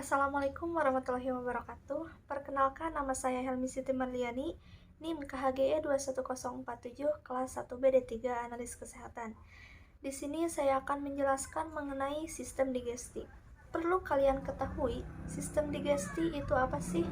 Assalamualaikum warahmatullahi wabarakatuh. Perkenalkan, nama saya Helmi Siti Marliani, NIM KHGE 21047, kelas 1B-D3 Analis Kesehatan. Di sini saya akan menjelaskan mengenai sistem digesti. Perlu kalian ketahui, sistem digesti itu apa sih?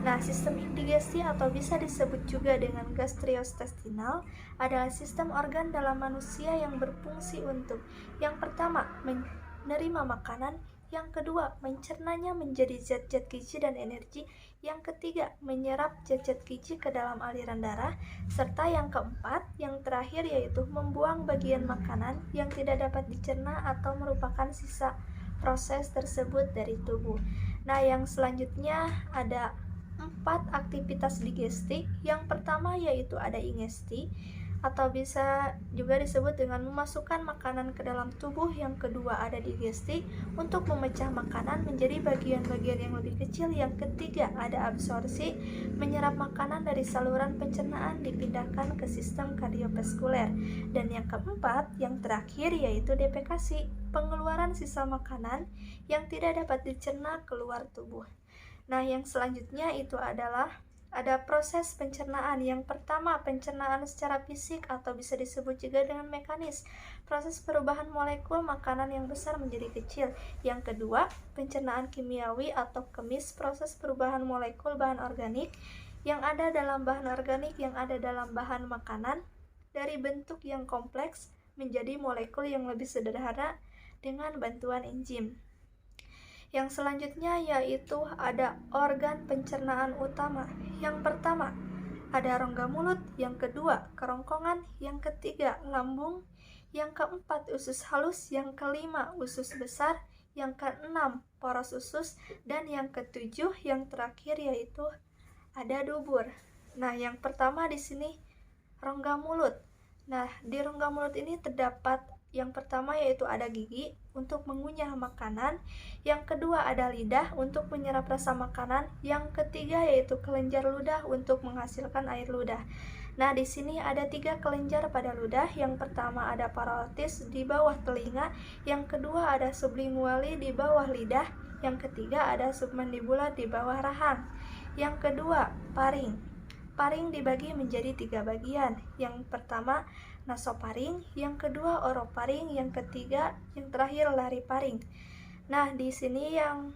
Nah, sistem digesti atau bisa disebut juga dengan gastrointestinal adalah sistem organ dalam manusia yang berfungsi untuk yang pertama, menerima makanan, yang kedua, mencernanya menjadi zat-zat gizi dan energi, yang ketiga, menyerap zat-zat gizi ke dalam aliran darah, serta yang keempat, yang terakhir yaitu membuang bagian makanan yang tidak dapat dicerna atau merupakan sisa proses tersebut dari tubuh. Nah, yang selanjutnya ada 4 aktivitas digesti. Yang pertama yaitu ada ingesti, atau bisa juga disebut dengan memasukkan makanan ke dalam tubuh. Yang kedua ada digesti, untuk memecah makanan menjadi bagian-bagian yang lebih kecil. Yang ketiga ada absorpsi, menyerap makanan dari saluran pencernaan dipindahkan ke sistem kardiovaskuler. Dan yang keempat, yang terakhir yaitu defekasi, pengeluaran sisa makanan yang tidak dapat dicerna keluar tubuh. Nah, yang selanjutnya itu adalah ada proses pencernaan. Yang pertama, pencernaan secara fisik atau bisa disebut juga dengan mekanis, proses perubahan molekul makanan yang besar menjadi kecil. Yang kedua, pencernaan kimiawi atau kemis, proses perubahan molekul bahan organik yang ada dalam bahan organik yang ada dalam bahan makanan dari bentuk yang kompleks menjadi molekul yang lebih sederhana dengan bantuan enzim. Yang selanjutnya yaitu ada organ pencernaan utama. Yang pertama ada rongga mulut, yang kedua kerongkongan, yang ketiga lambung, yang keempat usus halus, yang kelima usus besar, yang keenam poros usus, dan yang ketujuh yang terakhir yaitu ada dubur. Nah, yang pertama di sini rongga mulut. Nah, di rongga mulut ini terdapat yang pertama yaitu ada gigi untuk mengunyah makanan, yang kedua ada lidah untuk menyerap rasa makanan, yang ketiga yaitu kelenjar ludah untuk menghasilkan air ludah. Nah, di sini ada 3 kelenjar pada ludah. Yang pertama ada parotis di bawah telinga, yang kedua ada sublinguali di bawah lidah, yang ketiga ada submandibular di bawah rahang. Yang kedua, paring. Paring dibagi menjadi 3 bagian. Yang pertama nasoparing, yang kedua oroparing, yang ketiga, yang terakhir lariparing. Nah, di sini yang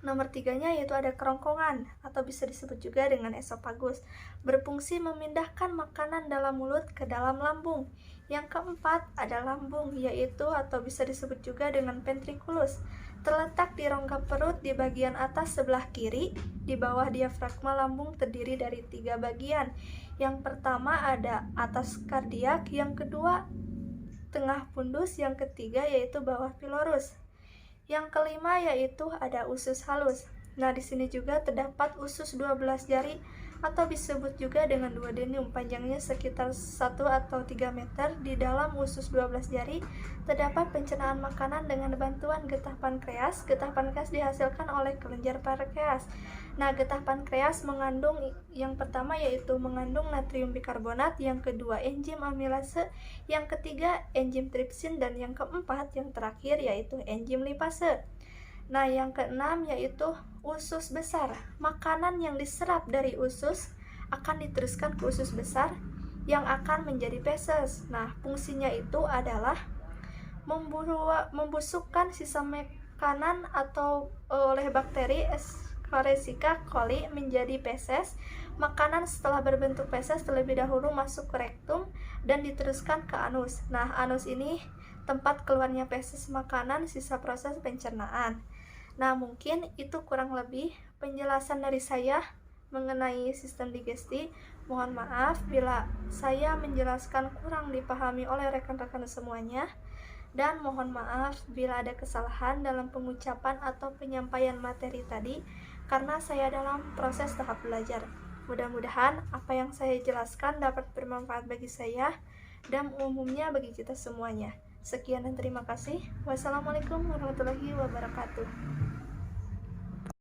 nomor 3-nya yaitu ada kerongkongan atau bisa disebut juga dengan esofagus, berfungsi memindahkan makanan dalam mulut ke dalam lambung. Yang keempat ada lambung, yaitu atau bisa disebut juga dengan ventriculus, terletak di rongga perut di bagian atas sebelah kiri di bawah diafragma lambung, terdiri dari 3 bagian. Yang pertama ada atas kardiak, yang kedua tengah fundus, yang ketiga yaitu bawah pilorus. Yang kelima yaitu ada usus halus. Nah, di sini juga terdapat usus 12 jari atau disebut juga dengan duodenium, panjangnya sekitar 1 atau 3 meter. Di dalam usus 12 jari terdapat pencernaan makanan dengan bantuan getah pankreas. Getah pankreas dihasilkan oleh kelenjar pankreas. Nah, getah pankreas mengandung yang pertama yaitu mengandung natrium bikarbonat, yang kedua enzim amilase, yang ketiga enzim tripsin, dan yang keempat yang terakhir yaitu enzim lipase. Nah, yang keenam yaitu usus besar. Makanan yang diserap dari usus akan diteruskan ke usus besar yang akan menjadi feses. Nah, fungsinya itu adalah membusukkan sisa makanan atau oleh bakteri Escherichia coli menjadi feses. Makanan setelah berbentuk feses terlebih dahulu masuk ke rektum dan diteruskan ke anus. Nah, anus ini tempat keluarnya feses makanan sisa proses pencernaan. Nah, mungkin itu kurang lebih penjelasan dari saya mengenai sistem digesti. Mohon maaf bila saya menjelaskan kurang dipahami oleh rekan-rekan semuanya, dan mohon maaf bila ada kesalahan dalam pengucapan atau penyampaian materi tadi, karena saya dalam proses tahap belajar. Mudah-mudahan apa yang saya jelaskan dapat bermanfaat bagi saya dan umumnya bagi kita semuanya. Sekian dan terima kasih. Wassalamualaikum warahmatullahi wabarakatuh.